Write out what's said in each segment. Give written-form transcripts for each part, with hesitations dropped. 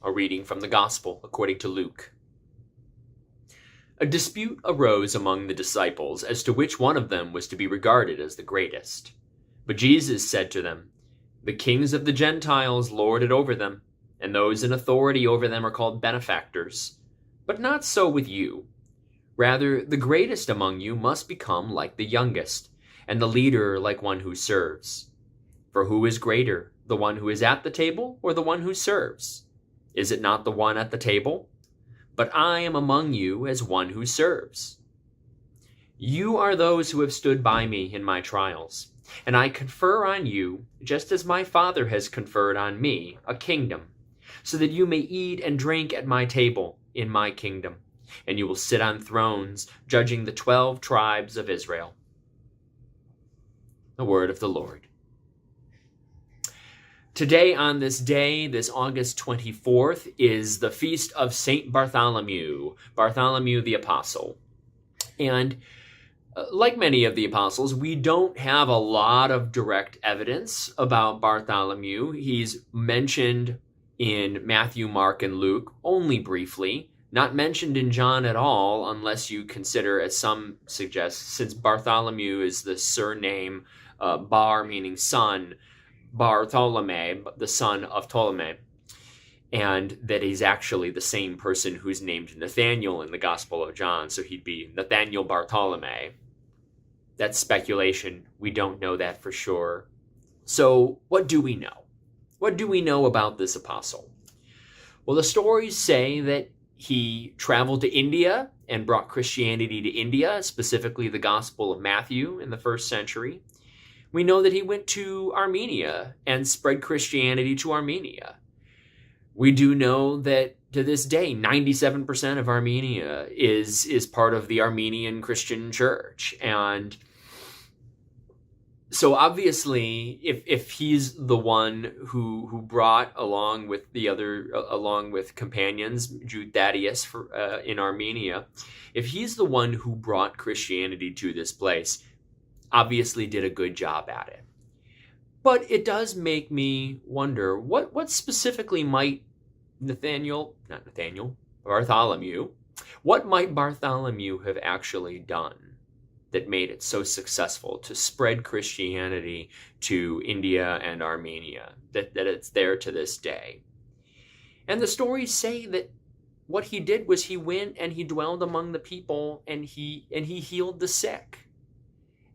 A reading from the Gospel according to Luke. A dispute arose among the disciples as to which one of them was to be regarded as the greatest. But Jesus said to them, "The kings of the Gentiles lord it over them, and those in authority over them are called benefactors. But not so with you. Rather, the greatest among you must become like the youngest, and the leader like one who serves. For who is greater, the one who is at the table or the one who serves? Is it not the one at the table? But I am among you as one who serves. You are those who have stood by me in my trials, and I confer on you, just as my Father has conferred on me, a kingdom, so that you may eat and drink at my table in my kingdom, and you will sit on thrones, judging the 12 tribes of Israel." The word of the Lord. Today, on this day, this August 24th, is the Feast of Saint Bartholomew, Bartholomew the Apostle. And like many of the apostles, we don't have a lot of direct evidence about Bartholomew. He's mentioned in Matthew, Mark, and Luke only briefly, not mentioned in John at all, unless you consider, as some suggest, since Bartholomew is the surname, Bar meaning son, Bartholomew, the son of Ptolemy, and that he's actually the same person who's named Nathaniel in the Gospel of John, so he'd be Nathaniel Bartholomew. That's speculation. We don't know that for sure. So what do we know? What do we know about this apostle? Well, the stories say that he traveled to India and brought Christianity to India, specifically the Gospel of Matthew in the 1st century. We know that he went to Armenia and spread Christianity to Armenia. We do know that to this day, 97% of Armenia is part of the Armenian Christian Church. And so obviously, if he's the one who brought along with companions, Jude Thaddeus in Armenia, if he's the one who brought Christianity to this place, obviously did a good job at it. But it does make me wonder, what specifically might Bartholomew, what might Bartholomew have actually done that made it so successful to spread Christianity to India and Armenia, that it's there to this day? And the stories say that what he did was he went and he dwelled among the people, and he healed the sick.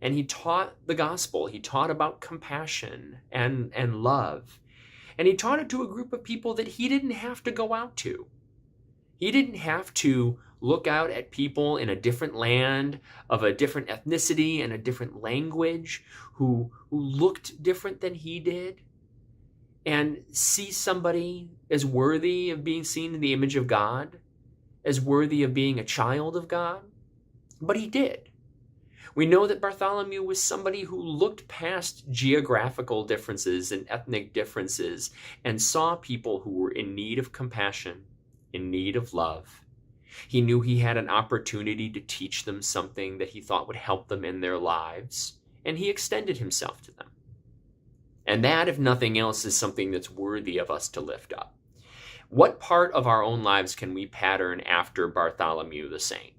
And he taught the gospel. He taught about compassion and love. And he taught it to a group of people that he didn't have to go out to. He didn't have to look out at people in a different land, of a different ethnicity and a different language, who looked different than he did, and see somebody as worthy of being seen in the image of God, as worthy of being a child of God. But he did. We know that Bartholomew was somebody who looked past geographical differences and ethnic differences and saw people who were in need of compassion, in need of love. He knew he had an opportunity to teach them something that he thought would help them in their lives, and he extended himself to them. And that, if nothing else, is something that's worthy of us to lift up. What part of our own lives can we pattern after Bartholomew the Saint?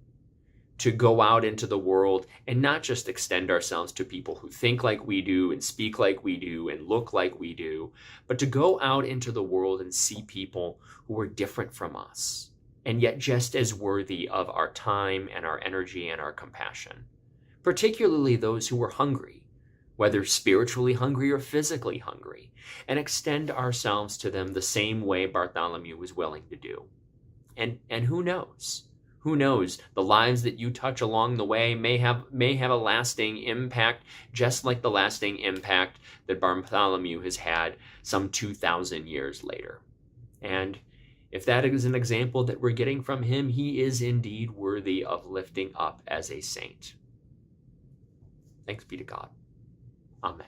To go out into the world and not just extend ourselves to people who think like we do and speak like we do and look like we do, but to go out into the world and see people who are different from us, and yet just as worthy of our time and our energy and our compassion, particularly those who are hungry, whether spiritually hungry or physically hungry, and extend ourselves to them the same way Bartholomew was willing to do. And who knows? Who knows? The lives that you touch along the way may have a lasting impact, just like the lasting impact that Bartholomew has had some 2,000 years later. And if that is an example that we're getting from him, he is indeed worthy of lifting up as a saint. Thanks be to God. Amen.